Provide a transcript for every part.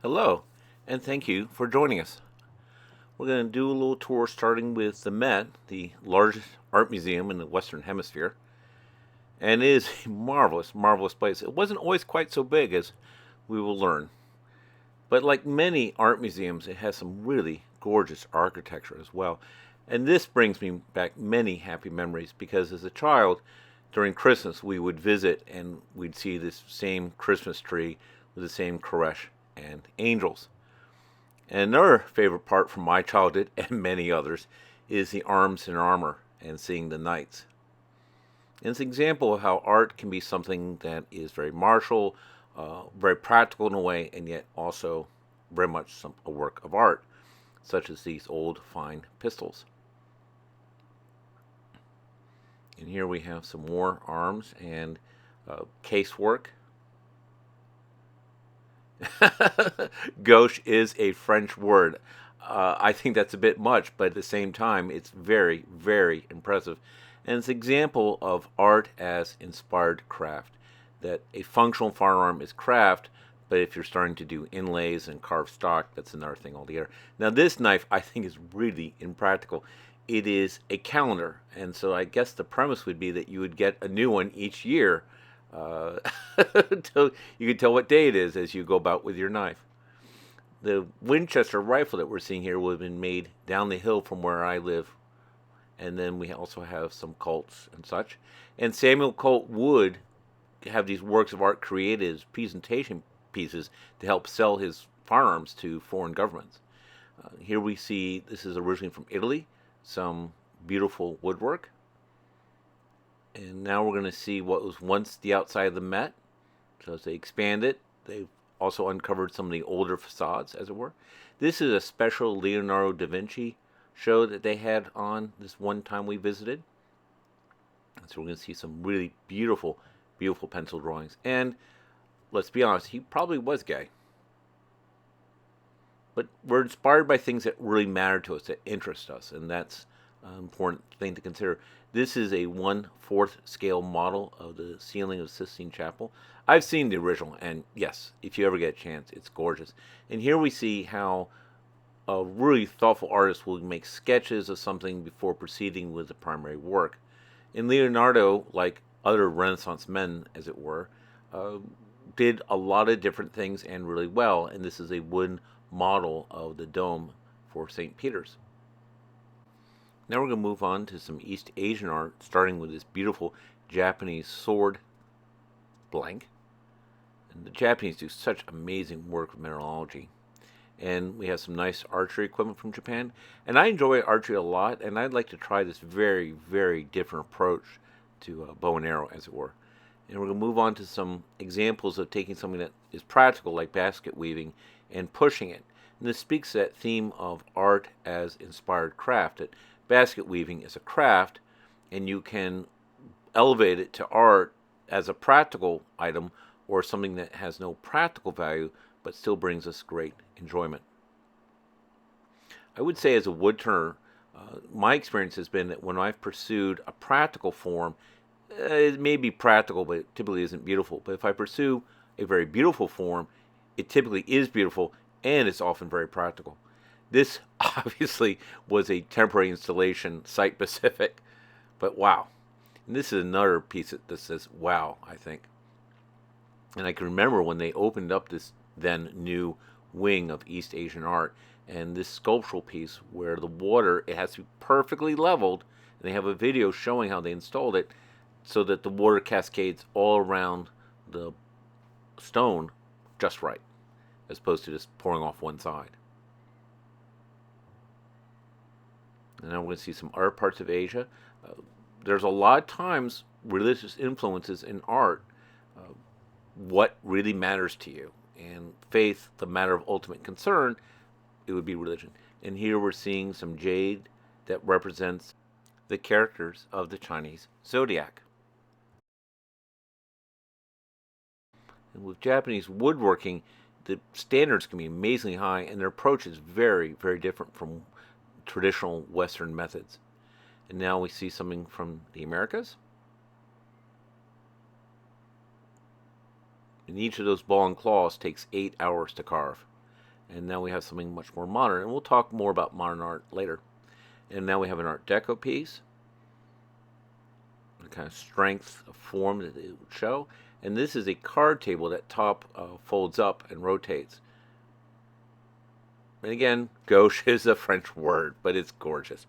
Hello, and thank you for joining us. We're going to do a little tour starting with the Met, the largest art museum in the Western Hemisphere. And it is a marvelous, marvelous place. It wasn't always quite so big as we will learn. But like many art museums, it has some really gorgeous architecture as well. And this brings me back many happy memories because as a child, during Christmas, we would visit and we'd see this same Christmas tree with the same creche and angels. And another favorite part from my childhood and many others is the arms and armor and seeing the knights. And it's an example of how art can be something that is very martial, very practical in a way, and yet also very much a work of art, such as these old fine pistols. And here we have some more arms and casework. Gauche is a French word. I think that's a bit much, but at the same time, it's very, very impressive. And it's an example of art as inspired craft. That a functional firearm is craft, but if you're starting to do inlays and carve stock, that's another thing altogether. Now, this knife I think is really impractical. It is a calendar, and so I guess the premise would be that you would get a new one each year. Uh, so you can tell what day it is as you go about with your knife. The Winchester rifle that we're seeing here would have been made down the hill from where I live. And then we also have some Colts and such. And Samuel Colt would have these works of art created as presentation pieces to help sell his firearms to foreign governments. Here we see this is originally from Italy, some beautiful woodwork. And now we're going to see what was once the outside of the Met. So as they expand it, they've also uncovered some of the older facades, as it were. This is a special Leonardo da Vinci show that they had on this one time we visited. So we're going to see some really beautiful, beautiful pencil drawings. And let's be honest, he probably was gay. But we're inspired by things that really matter to us, that interest us, and that's an important thing to consider. This is a 1/4 scale model of the ceiling of Sistine Chapel. I've seen the original, and yes, if you ever get a chance, it's gorgeous. And here we see how a really thoughtful artist will make sketches of something before proceeding with the primary work. And Leonardo, like other Renaissance men, as it were, uh, did a lot of different things and really well. And this is a wooden model of the dome for St. Peter's. Now we're going to move on to some East Asian art, starting with this beautiful Japanese sword blank. And the Japanese do such amazing work with mineralogy. And we have some nice archery equipment from Japan. And I enjoy archery a lot, and I'd like to try this very, very different approach to bow and arrow, as it were. And we're going to move on to some examples of taking something that is practical, like basket weaving, and pushing it. And this speaks to that theme of art as inspired craft, that basket weaving is a craft, and you can elevate it to art as a practical item or something that has no practical value but still brings us great enjoyment. I would say, as a woodturner, my experience has been that when I've pursued a practical form, it may be practical, but it typically isn't beautiful. But if I pursue a very beautiful form, it typically is beautiful and it's often very practical. This obviously was a temporary installation, site specific, but wow. And this is another piece that says wow, I think. And I can remember when they opened up this then new wing of East Asian art and this sculptural piece where the water, it has to be perfectly leveled. And they have a video showing how they installed it so that the water cascades all around the stone just right, as opposed to just pouring off one side. And now we're going to see some other parts of Asia. There's a lot of times religious influences in art. What really matters to you? And faith, the matter of ultimate concern, it would be religion. And here we're seeing some jade that represents the characters of the Chinese zodiac. And with Japanese woodworking, the standards can be amazingly high, and their approach is very, very different from traditional Western methods. And now we see something from the Americas. And each of those ball and claws takes 8 hours to carve. And now we have something much more modern. And we'll talk more about modern art later. And now we have an Art Deco piece, the kind of strength of form that it would show. And this is a card table that top folds up and rotates. And again, gauche is a French word, but it's gorgeous.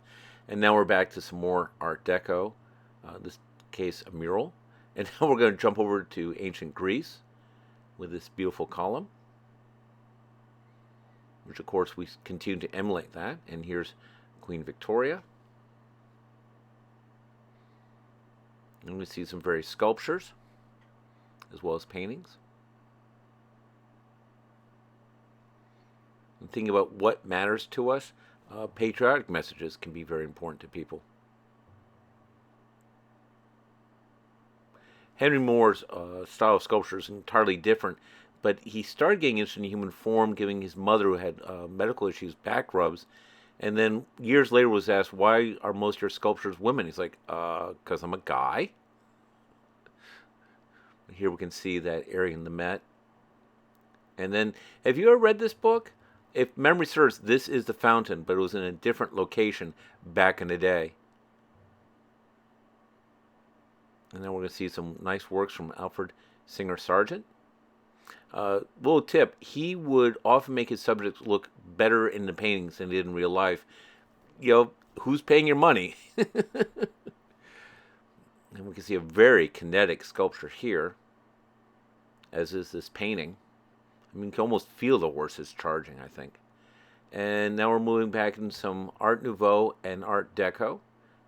And now we're back to some more Art Deco, this case a mural. And now we're going to jump over to ancient Greece with this beautiful column, which of course we continue to emulate that. And here's Queen Victoria. And we see some various sculptures as well as paintings. And thinking about what matters to us, patriotic messages can be very important to people. Henry Moore's style of sculpture is entirely different, but he started getting interested in human form, giving his mother, who had medical issues, back rubs. And then years later was asked, why are most of your sculptures women? He's like, because I'm a guy. Here we can see that area in the Met. And then, have you ever read this book? If memory serves, this is the fountain, but it was in a different location back in the day. And then we're going to see some nice works from Alfred Singer Sargent. Little tip, he would often make his subjects look better in the paintings than they did in real life. You know, who's paying your money? And we can see a very kinetic sculpture here, as is this painting. I mean, you can almost feel the horses charging, I think. And now we're moving back into some Art Nouveau and Art Deco.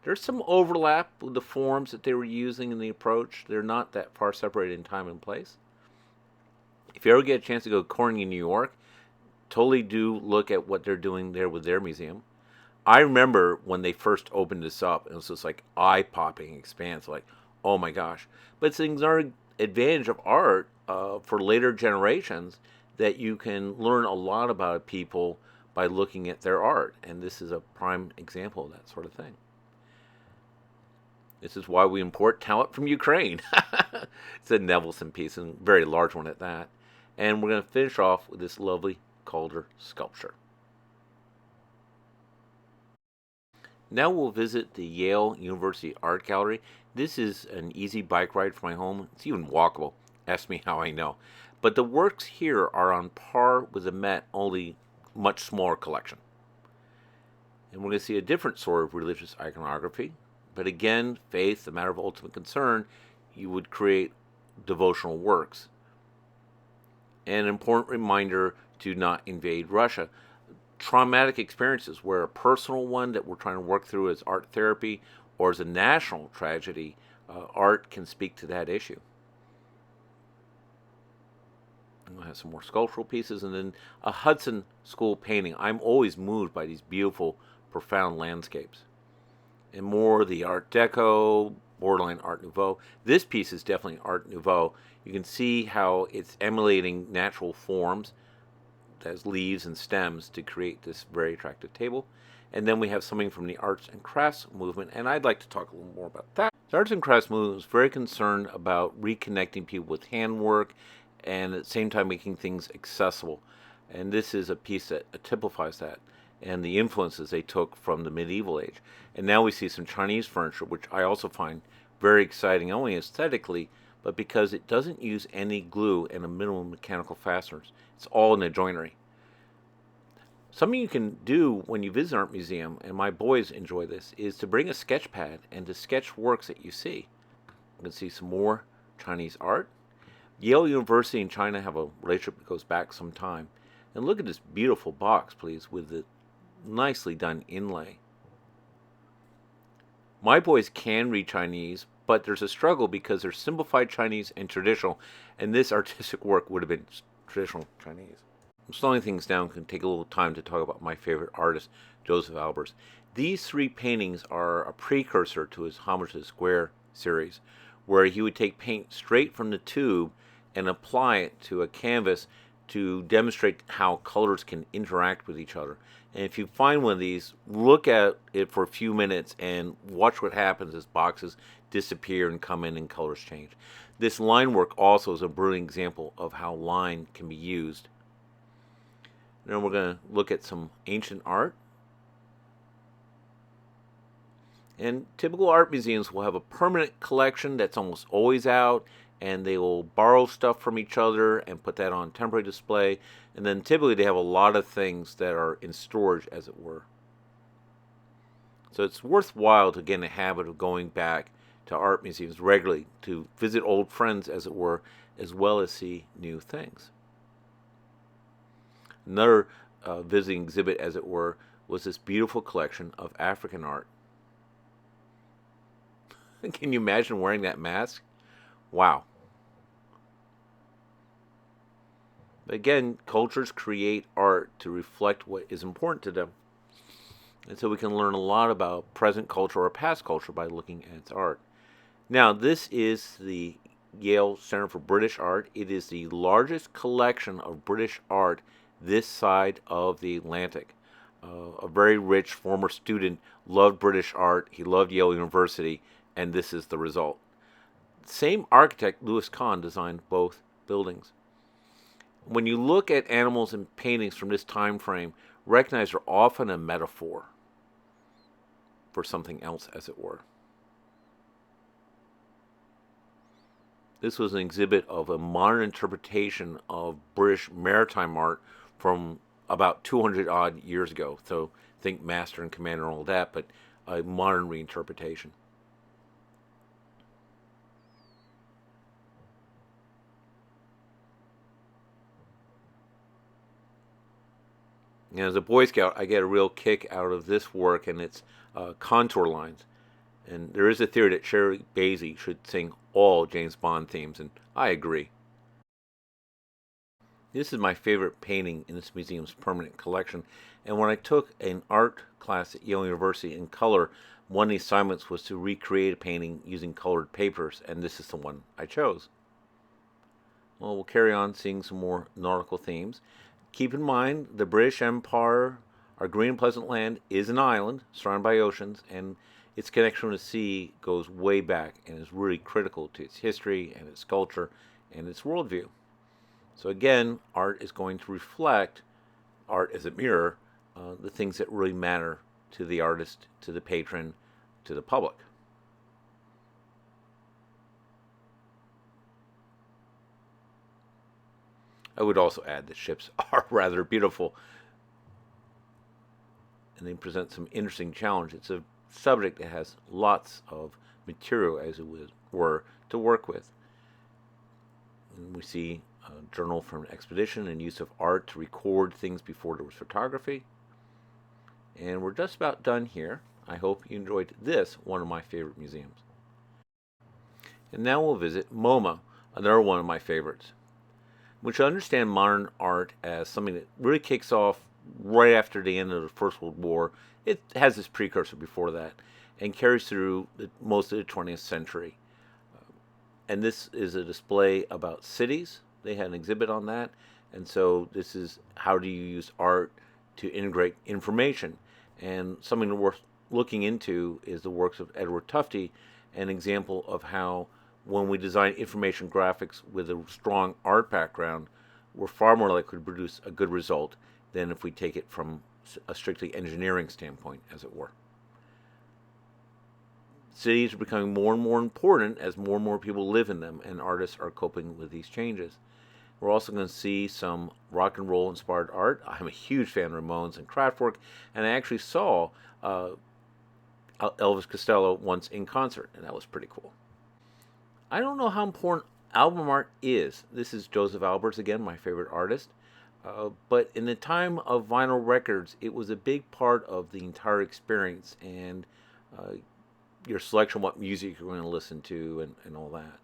There's some overlap with the forms that they were using in the approach. They're not that far separated in time and place. If you ever get a chance to go to Carnegie, New York, totally do look at what they're doing there with their museum. I remember when they first opened this up, it was just like eye-popping expanse, like, oh my gosh. But it's another advantage of art for later generations, that you can learn a lot about people by looking at their art. And this is a prime example of that sort of thing. This is why we import talent from Ukraine. It's a Nevelson piece, and a very large one at that. And we're going to finish off with this lovely Calder sculpture. Now we'll visit the Yale University Art Gallery. This is an easy bike ride from my home. It's even walkable. Ask me how I know. But the works here are on par with the Met, only much smaller collection. And we're going to see a different sort of religious iconography. But again, faith, the matter of ultimate concern, you would create devotional works. And an important reminder to not invade Russia. Traumatic experiences, where a personal one that we're trying to work through as art therapy, or as a national tragedy, art can speak to that issue. And we'll have some more sculptural pieces, and then a Hudson School painting. I'm always moved by these beautiful, profound landscapes. And more the Art Deco, borderline Art Nouveau. This piece is definitely Art Nouveau. You can see how it's emulating natural forms, as leaves and stems, to create this very attractive table. And then we have something from the arts and crafts movement, and I'd like to talk a little more about that. The arts and crafts movement was very concerned about reconnecting people with handwork and at the same time making things accessible. And this is a piece that typifies that, and the influences they took from the medieval age. And now we see some Chinese furniture, which I also find very exciting, not only aesthetically, but because it doesn't use any glue and a minimum mechanical fasteners. It's all in the joinery. Something you can do when you visit an art museum, and my boys enjoy this, is to bring a sketch pad and to sketch works that you see. You can see some more Chinese art. Yale University and China have a relationship that goes back some time. And look at this beautiful box, please, with the nicely done inlay. My boys can read Chinese, but there's a struggle because there's simplified Chinese and traditional, and this artistic work would have been traditional Chinese. Slowing things down can take a little time to talk about my favorite artist, Joseph Albers. These three paintings are a precursor to his Homage to the Square series, where he would take paint straight from the tube and apply it to a canvas to demonstrate how colors can interact with each other. And if you find one of these, look at it for a few minutes and watch what happens as boxes disappear and come in and colors change. This line work also is a brilliant example of how line can be used. Then we're going to look at some ancient art. And typical art museums will have a permanent collection that's almost always out, and they will borrow stuff from each other and put that on temporary display. And then typically they have a lot of things that are in storage, as it were. So it's worthwhile to get in the habit of going back to art museums regularly to visit old friends, as it were, as well as see new things. Another visiting exhibit, as it were, was this beautiful collection of African art. Can you imagine wearing that mask? Wow. But again, cultures create art to reflect what is important to them. And so we can learn a lot about present culture or past culture by looking at its art. Now, this is the Yale Center for British Art. It is the largest collection of British art this side of the Atlantic. A very rich former student loved British art. He loved Yale University, and this is the result. Same architect, Louis Kahn, designed both buildings. When you look at animals and paintings from this time frame, recognize they're often a metaphor for something else, as it were. This was an exhibit of a modern interpretation of British maritime art from about 200 odd years ago. So think Master and Commander and all that, but a modern reinterpretation. And as a Boy Scout, I get a real kick out of this work and its contour lines. And there is a theory that Sherry Basie should sing all James Bond themes, and I agree. This is my favorite painting in this museum's permanent collection. And when I took an art class at Yale University in color, one of the assignments was to recreate a painting using colored papers, and this is the one I chose. Well, we'll carry on seeing some more nautical themes. Keep in mind, the British Empire, our green and pleasant land, is an island surrounded by oceans, and its connection with the sea goes way back and is really critical to its history and its culture and its worldview. So again, art is going to reflect, art as a mirror, the things that really matter to the artist, to the patron, to the public. I would also add that ships are rather beautiful, and they present some interesting challenges. It's a subject that has lots of material, as it were, to work with. And we see a journal from an expedition and use of art to record things before there was photography. And we're just about done here. I hope you enjoyed this, one of my favorite museums. And now we'll visit MoMA, another one of my favorites. We should understand modern art as something that really kicks off right after the end of the First World War. It has its precursor before that and carries through most of the 20th century. And this is a display about cities. They had an exhibit on that. And so this is how do you use art to integrate information. And something worth looking into is the works of Edward Tufte, an example of how when we design information graphics with a strong art background, we're far more likely to produce a good result than if we take it from a strictly engineering standpoint, as it were. Cities are becoming more and more important as more and more people live in them, and artists are coping with these changes. We're also going to see some rock and roll inspired art. I'm a huge fan of Ramones and Kraftwerk, and I actually saw Elvis Costello once in concert, and that was pretty cool. I don't know how important album art is. This is Joseph Alberts, again, my favorite artist. But in the time of vinyl records, it was a big part of the entire experience and your selection, what music you're going to listen to, and all that.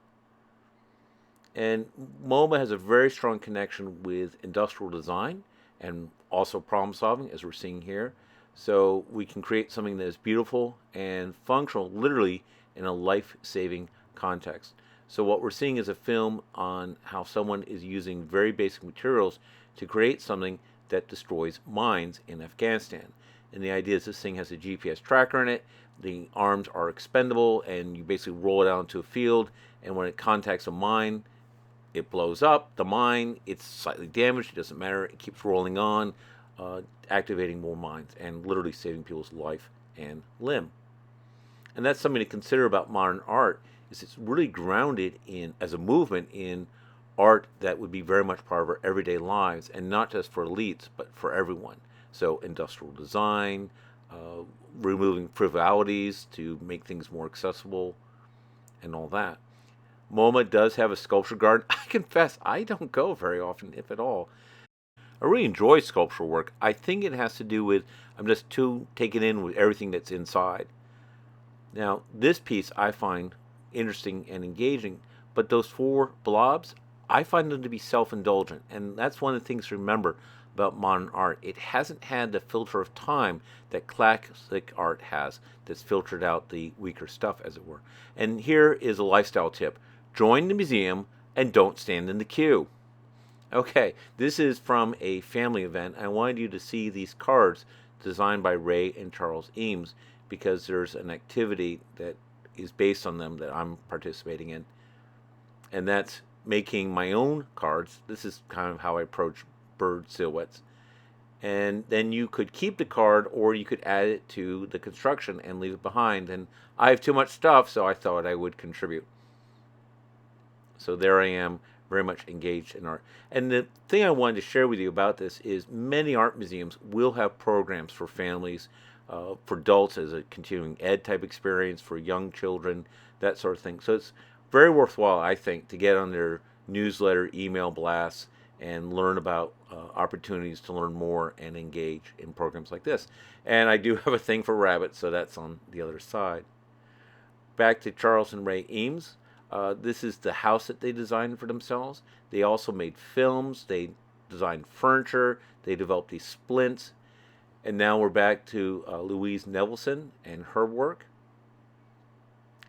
And MoMA has a very strong connection with industrial design and also problem solving, as we're seeing here. So we can create something that is beautiful and functional, literally in a life-saving context. So what we're seeing is a film on how someone is using very basic materials to create something that destroys mines in Afghanistan. And the idea is this thing has a GPS tracker in it, the arms are expendable, and you basically roll it out into a field, and when it contacts a mine, It blows up the mine. It's slightly damaged. It doesn't matter. It keeps rolling on, activating more mines and literally saving people's life and limb. And that's something to consider about modern art. Is it's really grounded in as a movement in art that would be very much part of our everyday lives, and not just for elites, but for everyone. So industrial design, removing frivolities to make things more accessible, and all that. MoMA does have a sculpture garden. I confess, I don't go very often, if at all. I really enjoy sculptural work. I think it has to do with I'm just too taken in with everything that's inside. Now, this piece I find interesting and engaging, but those four blobs, I find them to be self-indulgent, and that's one of the things to remember about modern art. It hasn't had the filter of time that classic art has, that's filtered out the weaker stuff, as it were. And here is a lifestyle tip. Join the museum and don't stand in the queue. Okay, this is from a family event. I wanted you to see these cards designed by Ray and Charles Eames, because there's an activity that is based on them that I'm participating in, and that's making my own cards. This is kind of how I approach bird silhouettes. And then you could keep the card, or you could add it to the construction and leave it behind. And I have too much stuff, so I thought I would contribute. So there I am, very much engaged in art. And the thing I wanted to share with you about this is many art museums will have programs for families, for adults as a continuing ed type experience, for young children, that sort of thing. So it's very worthwhile, I think, to get on their newsletter, email blasts, and learn about opportunities to learn more and engage in programs like this. And I do have a thing for rabbits, so that's on the other side. Back to Charles and Ray Eames. This is the house that they designed for themselves. They also made films. They designed furniture. They developed these splints. And now we're back to Louise Nevelson and her work.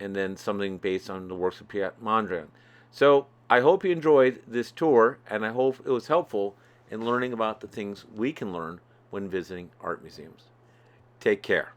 And then something based on the works of Piet Mondrian. So I hope you enjoyed this tour, and I hope it was helpful in learning about the things we can learn when visiting art museums. Take care.